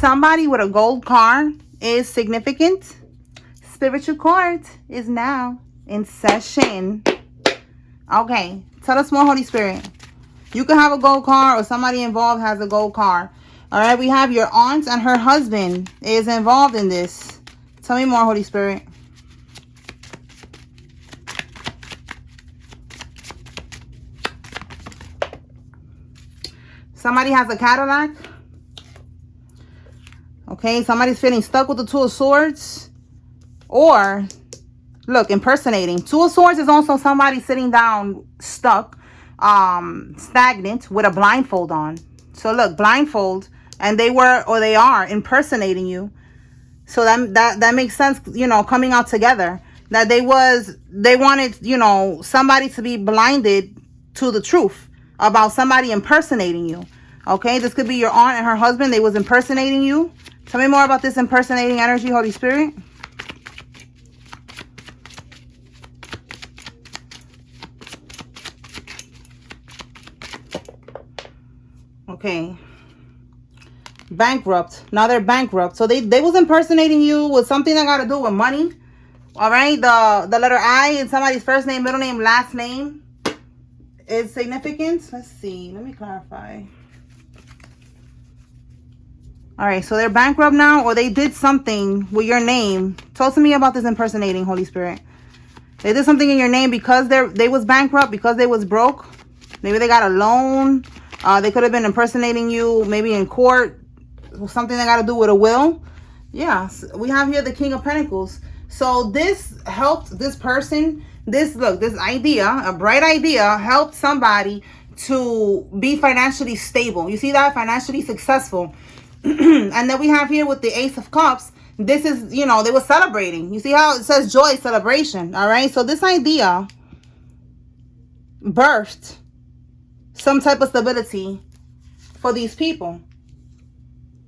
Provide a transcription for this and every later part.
Somebody with a gold car is significant. Spiritual court is now in session. Okay, tell us more, Holy Spirit. You could have a gold car, or somebody involved has a gold car. All right, we have your aunt and her husband is involved in this. Tell me more, Holy Spirit. Somebody has a Cadillac. Okay, somebody's feeling stuck with the Two of Swords. Or, look, impersonating. Two of Swords is also somebody sitting down, stuck, stagnant, with a blindfold on. So look, blindfold, and they were, or they are, impersonating you. So that makes sense, you know, coming out together. That they wanted, you know, somebody to be blinded to the truth about somebody impersonating you. Okay, this could be your aunt and her husband. They was impersonating you. Tell me more about this impersonating energy, Holy Spirit. Okay. Bankrupt. Now they're bankrupt. So they was impersonating you with something that got to do with money. All right. The letter I in somebody's first name, middle name, last name is significant. Let's see. Let me clarify. All right. So they're bankrupt now, or they did something with your name. Talk to me about this impersonating, Holy Spirit. They did something in your name because they was bankrupt, because they was broke. Maybe they got a loan. They could have been impersonating you, maybe in court. Something that got to do with a will. Yeah, so we have here the King of Pentacles. So this helped this person. This idea, a bright idea, helped somebody to be financially stable. You see that? Financially successful. And then we have here with the Ace of Cups. This is, you know, they were celebrating. You see how it says joy, celebration. All right. So this idea birthed some type of stability for these people.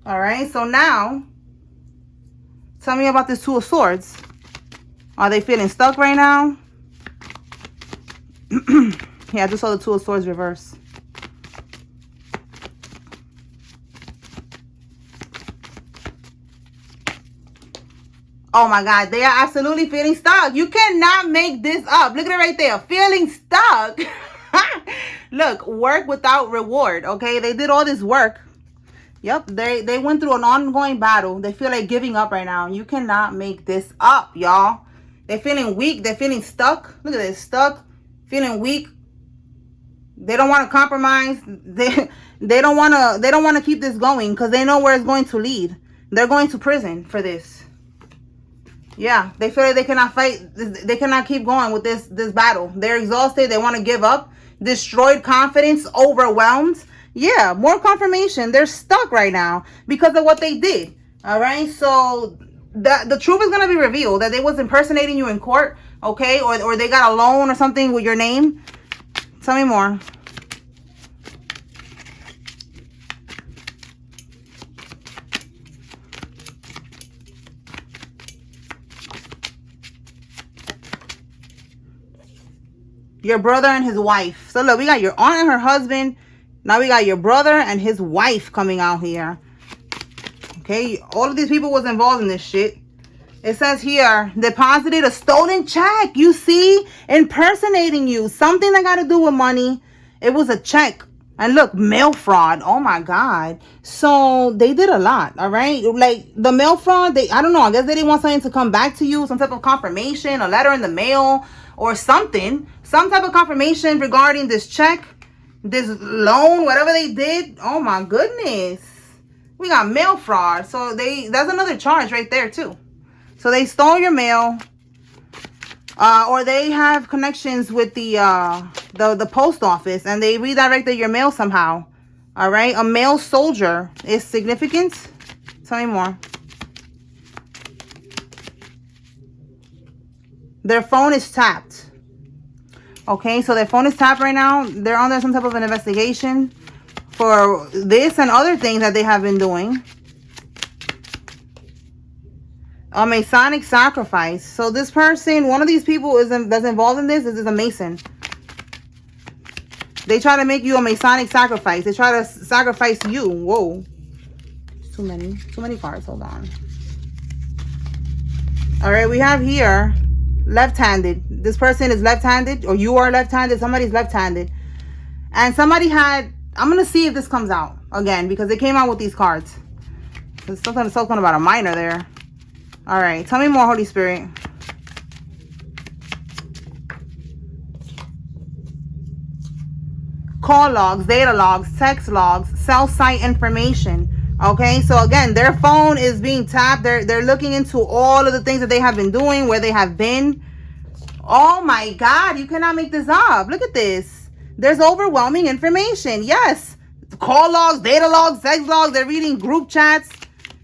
All right, so now tell me about this Two of Swords. Are they feeling stuck right now? Yeah, I just saw the Two of Swords reverse. Oh my God, they are absolutely feeling stuck. You cannot make this up. Look at it right there, feeling stuck. Look, work without reward. Okay, they did all this work. Yep, they went through an ongoing battle. They feel like giving up right now. You cannot make this up, y'all. They're feeling weak. They're feeling stuck. Look at this, stuck, feeling weak. They don't want to compromise. They don't want to keep this going because they know where it's going to lead. They're going to prison for this. Yeah, they feel like they cannot fight. They cannot keep going with this battle. They're exhausted. They want to give up. Destroyed confidence, overwhelmed. Yeah, more confirmation. They're stuck right now because of what they did. All right, so the truth is going to be revealed, that they was impersonating you in court, okay? Or they got a loan or something with your name. Tell me more. Your brother and his wife. So look, we got your aunt and her husband. Now we got your brother and his wife coming out here. Okay, all of these people was involved in this shit. It says here, deposited a stolen check. You see, impersonating you. Something that got to do with money. It was a check. And look, mail fraud. Oh my God. So they did a lot, all right? Like the mail fraud, I don't know. I guess they didn't want something to come back to you. Some type of confirmation, a letter in the mail or something. Some type of confirmation regarding this check, this loan, whatever they did. Oh my goodness. We got mail fraud. So that's another charge right there too. So they stole your mail. Or they have connections with the post office and they redirected your mail somehow. All right. A male soldier is significant. Tell me more. Their phone is tapped. Okay, so their phone is tapped right now. They're under some type of an investigation for this and other things that they have been doing. A Masonic sacrifice. So this person, one of these people that's involved in this is a Mason. They try to make you a Masonic sacrifice. They try to sacrifice you. Whoa. Too many cards. Hold on. All right, we have here left-handed. This person is left-handed, or you are left-handed. Somebody's left-handed. And somebody had, I'm going to see if this comes out again, because they came out with these cards. There's something about a minor there. All right, tell me more, Holy Spirit. Call logs, data logs, text logs, cell site information. Okay, so again, their phone is being tapped. They're looking into all of the things that they have been doing, where they have been. Oh my God, you cannot make this up. Look at this. There's overwhelming information. Yes, call logs, data logs, text logs. They're reading group chats.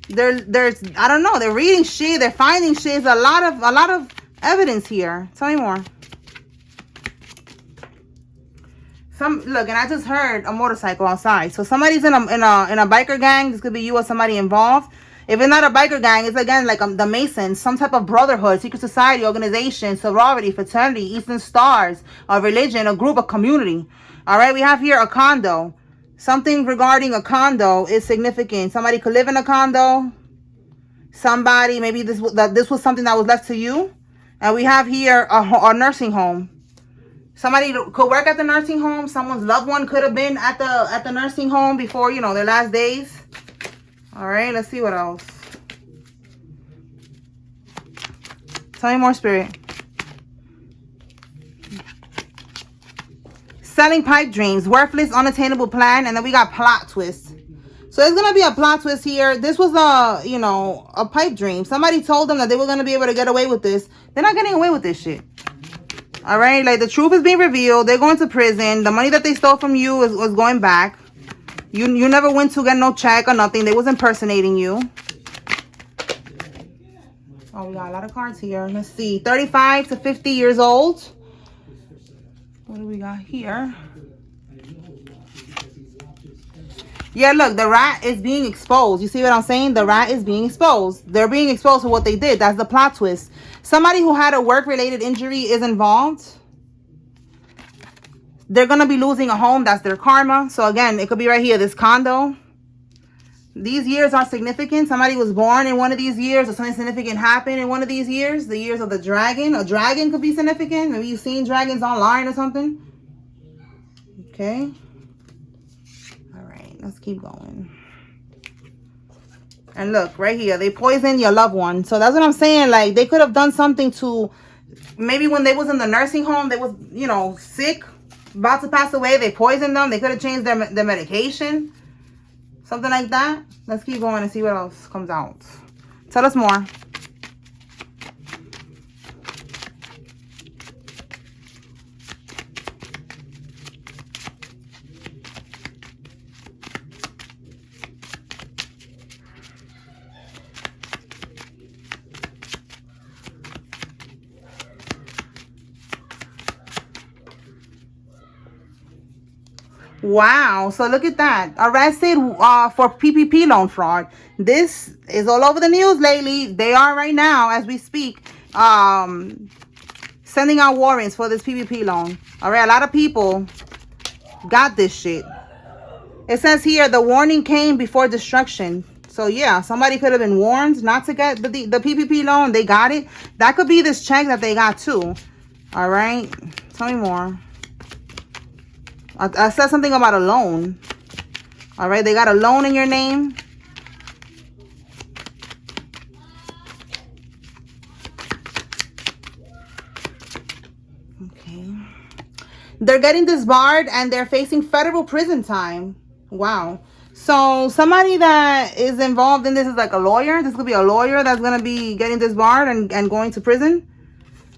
There's I don't know. They're reading shit. They're finding shit. There's a lot of evidence here. Tell me more. Look, and I just heard a motorcycle outside. So somebody's in a biker gang. This could be you or somebody involved. If it's not a biker gang, it's again like the Masons, some type of brotherhood, secret society, organization, sorority, fraternity, Eastern Stars, a religion, a group, a community. All right, we have here a condo. Something regarding a condo is significant. Somebody could live in a condo. Somebody, maybe this was something that was left to you. And we have here a nursing home. Somebody could work at the nursing home. Someone's loved one could have been at the nursing home before, you know, their last days. All right, let's see what else. Tell me more, Spirit. Selling pipe dreams, worthless, unattainable plan, and then we got plot twist. So there's gonna be a plot twist here. This was a pipe dream. Somebody told them that they were gonna be able to get away with this. They're not getting away with this shit. All right, like the truth is being revealed. They're going to prison. The money that they stole from you was going back. You never went to get no check or nothing. They was impersonating you. Oh, we got a lot of cards here. Let's see. 35 to 50 years old. What do we got here? Yeah, look, the rat is being exposed. You see what I'm saying? The rat is being exposed. They're being exposed for what they did. That's the plot twist. Somebody who had a work-related injury is involved. They're going to be losing a home. That's their karma. So again, it could be right here, this condo. These years are significant. Somebody was born in one of these years, or something significant happened in one of these years. The years of the dragon. A dragon could be significant. Maybe you've seen dragons online or something. Okay. All right, let's keep going. And look, right here, they poisoned your loved one. So that's what I'm saying. Like, they could have done something to, maybe when they was in the nursing home, they was, you know, sick, about to pass away. They poisoned them. They could have changed their medication. Something like that. Let's keep going and see what else comes out. Tell us more. Wow, so look at that. Arrested for PPP loan fraud. This is all over the news lately. They are right now, as we speak, sending out warrants for this PPP loan. All right, a lot of people got this shit. It says here, the warning came before destruction. So yeah, somebody could have been warned not to get the PPP loan. They got it. That could be this check that they got too. All right, tell me more. I said something about a loan. All right, they got a loan in your name. Okay. They're getting disbarred and they're facing federal prison time. Wow. So somebody that is involved in this is like a lawyer. This could be a lawyer that's going to be getting disbarred and going to prison.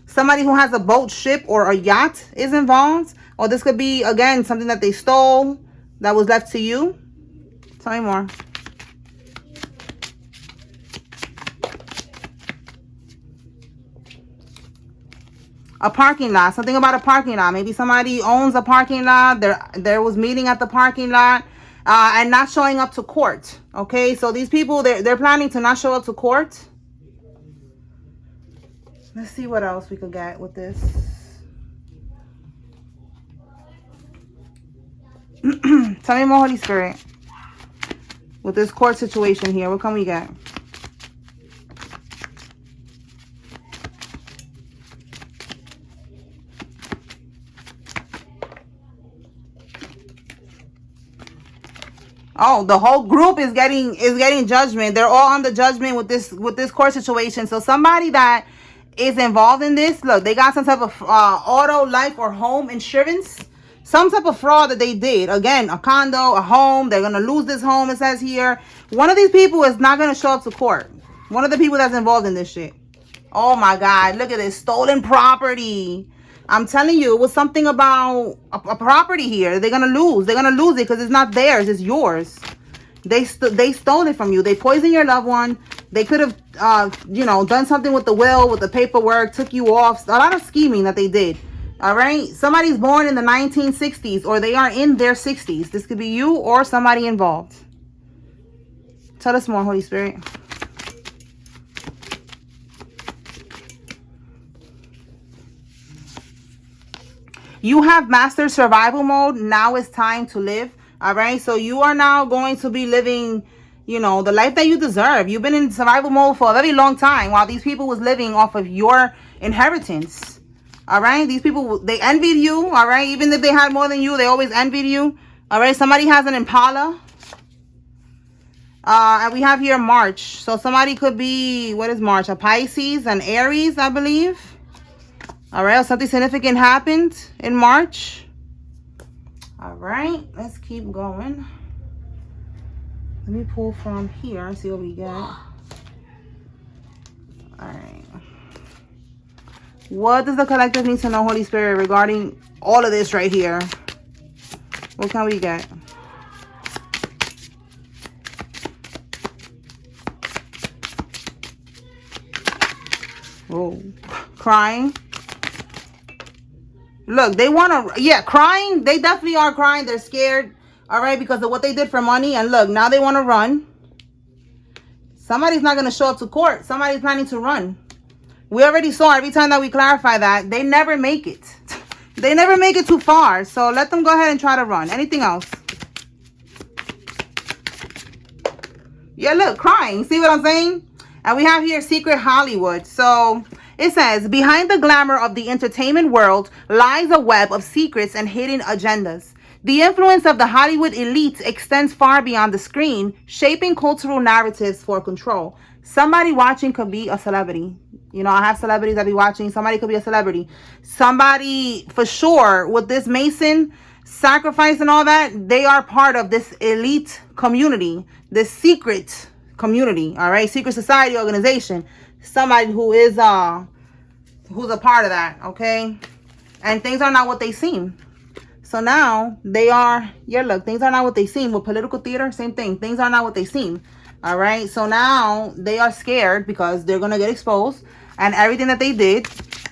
Somebody who has a boat, ship, or a yacht is involved. Or this could be, again, something that they stole that was left to you. Tell me more. A parking lot. Something about a parking lot. Maybe somebody owns a parking lot. There was meeting at the parking lot. And not showing up to court. Okay, so these people, they're planning to not show up to court. Let's see what else we could get with this. Tell me more, Holy Spirit. with this court situation here. What can we get? Oh, the whole group is getting judgment. They're all on the judgment with this court situation. So somebody that is involved in this, look, they got some type of auto, life, or home insurance. Some type of fraud that they did. Again, a condo, a home. They're going to lose this home, it says here. One of these people is not going to show up to court. One of the people that's involved in this shit. Oh my God. Look at this. Stolen property. I'm telling you, it was something about a property here. They're going to lose. They're going to lose it because it's not theirs. It's yours. They stole it from you. They poisoned your loved one. They could have, you know, done something with the will, with the paperwork, took you off. A lot of scheming that they did. All right. Somebody's born in the 1960s or they are in their 60s. This could be you or somebody involved. Tell us more, Holy Spirit. You have mastered survival mode. Now it's time to live. All right. So you are now going to be living, you know, the life that you deserve. You've been in survival mode for a very long time while these people was living off of your inheritance. All right. These people, they envied you. All right. Even if they had more than you, they always envied you. All right. Somebody has an Impala. And we have here March. So somebody could be, what is March? A Pisces, an Aries, I believe. All right, something significant happened in March. All right, let's keep going. Let me pull from here and see what we get. All right. What does the collective need to know, Holy Spirit, regarding all of this right here? What can we get? Oh, crying. Look, they want to, yeah, crying. They definitely are crying. They're scared, all right, because of what they did for money. And look, now they want to run. Somebody's not going to show up to court. Somebody's planning to run. We already saw every time that we clarify that, they never make it. They never make it too far. So let them go ahead and try to run. Anything else? Yeah, look, crying. See what I'm saying? And we have here Secret Hollywood. So it says, behind the glamour of the entertainment world lies a web of secrets and hidden agendas. The influence of the Hollywood elite extends far beyond the screen, shaping cultural narratives for control. Somebody watching could be a celebrity. You know, I have celebrities that be watching. Somebody could be a celebrity. Somebody, for sure, with this Mason sacrifice and all that, they are part of this elite community, this secret community, all right? Secret society organization. Somebody who is who's a part of that, okay? And things are not what they seem. So now they are, yeah, look, things are not what they seem. With political theater, same thing. Things are not what they seem. All right. So now they are scared because they're going to get exposed. And everything that they did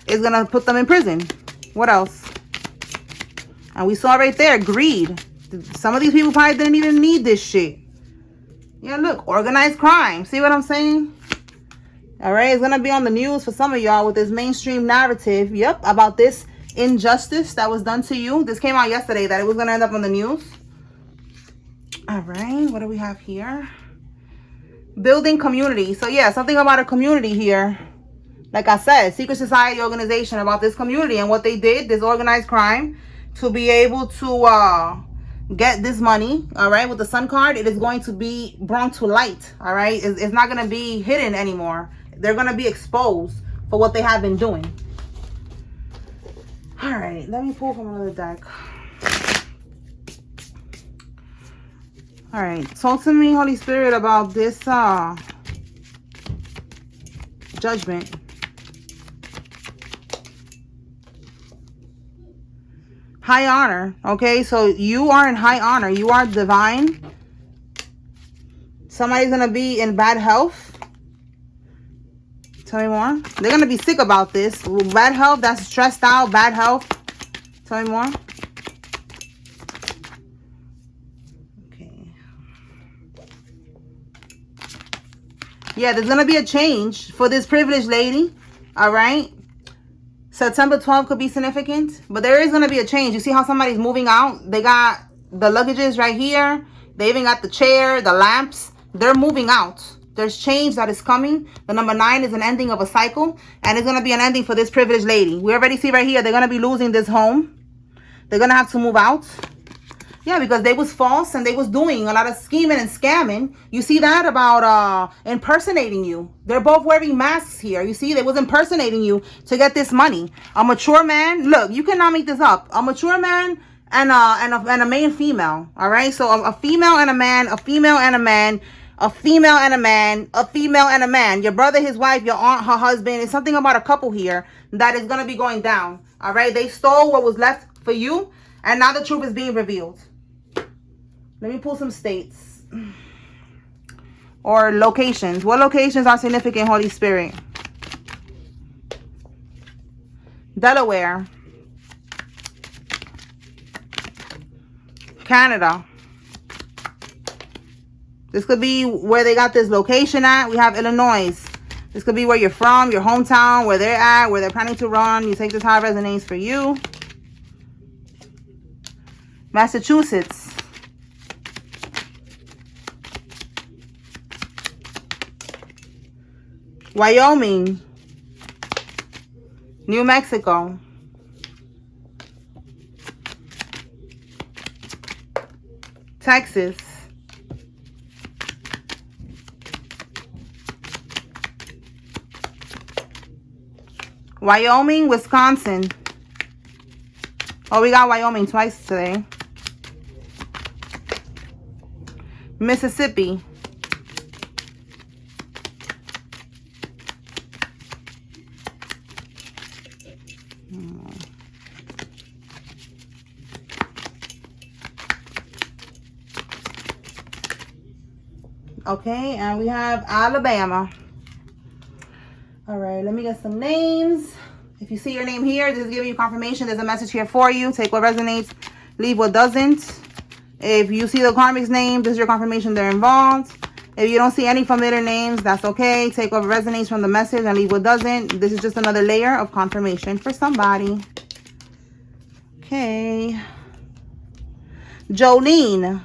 is going to put them in prison. What else? And we saw right there, greed. Some of these people probably didn't even need this shit. Yeah, look, organized crime. See what I'm saying? All right. It's going to be on the news for some of y'all with this mainstream narrative. Yep. About this injustice that was done to you. This came out yesterday that it was going to end up on the news. All right. What do we have here? Building community. So yeah, something about a community here. Like I said, secret society organization about this community and what they did, this organized crime, to be able to get this money. All right. With the sun card, it is going to be brought to light. All right. It's not going to be hidden anymore. They're going to be exposed for what they have been doing. All right. Let me pull from another deck. All right, talk to me, Holy Spirit, about this judgment. High honor, okay? So you are in high honor. You are divine. Somebody's going to be in bad health. Tell me more. They're going to be sick about this. Bad health, that's stressed out, bad health. Tell me more. Yeah, there's going to be a change for this privileged lady. All right. September 12th could be significant. But there is going to be a change. You see how somebody's moving out? They got the luggages right here. They even got the chair, the lamps. They're moving out. There's change that is coming. The number 9 is an ending of a cycle. And it's going to be an ending for this privileged lady. We already see right here, they're going to be losing this home. They're going to have to move out. Yeah, because they was false and they was doing a lot of scheming and scamming. You see that about impersonating you. They're both wearing masks here. You see, they was impersonating you to get this money. A mature man, look, you cannot make this up. A mature man and a main female. All right, so a female and a man, a female and a man, a female and a man, a female and a man. Your brother, his wife, your aunt, her husband. It's something about a couple here that is gonna be going down. All right, they stole what was left for you, and now the truth is being revealed. Let me pull some states or locations. What locations are significant, Holy Spirit? Delaware, Canada. This could be where they got this location at. We have Illinois. This could be where you're from, your hometown, where they're at, where they're planning to run. You take this how it resonates for you. Massachusetts. Wyoming, New Mexico, Texas, Wyoming, Wisconsin. Oh, we got Wyoming twice today. Mississippi. Okay, and we have Alabama. All right, let me get some names. If you see your name here, this is giving you confirmation. There's a message here for you. Take what resonates, leave what doesn't. If you see the karmic's name, this is your confirmation they're involved. If you don't see any familiar names, that's okay. Take what resonates from the message and leave what doesn't. This is just another layer of confirmation for somebody. Okay. Jolene,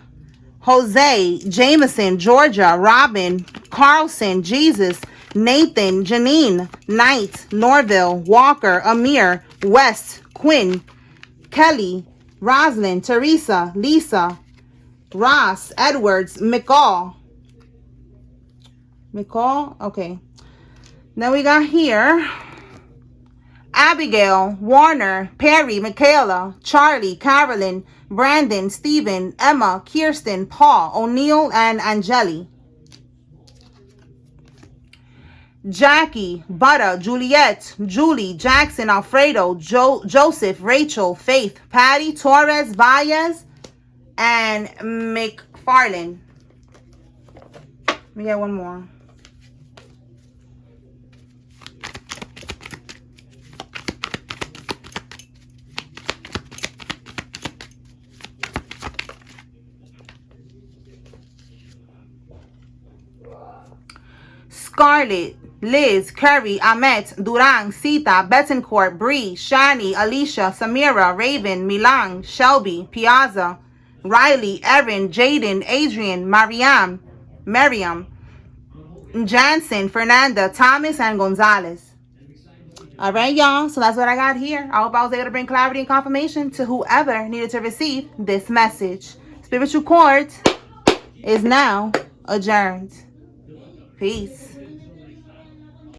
Jose, Jameson, Georgia, Robin, Carlson, Jesus, Nathan, Janine, Knight, Norville, Walker, Amir, West, Quinn, Kelly, Roslyn, Teresa, Lisa, Ross, Edwards, McCall. McCall? Okay. Then we got here Abigail, Warner, Perry, Michaela, Charlie, Carolyn, Brandon, Stephen, Emma, Kirsten, Paul, O'Neill, and Angeli. Jackie, Butter, Juliet, Julie, Jackson, Alfredo, Joseph, Rachel, Faith, Patty, Torres, Baez, and McFarlane. Let me get one more. Scarlett, Liz, Curry, Ahmet, Durang, Sita, Betancourt, Bree, Shani, Alicia, Samira, Raven, Milan, Shelby, Piazza, Riley, Erin, Jaden, Adrian, Miriam, Jansen, Fernanda, Thomas, and Gonzalez. All right, y'all. So that's what I got here. I hope I was able to bring clarity and confirmation to whoever needed to receive this message. Spiritual court is now adjourned. Peace.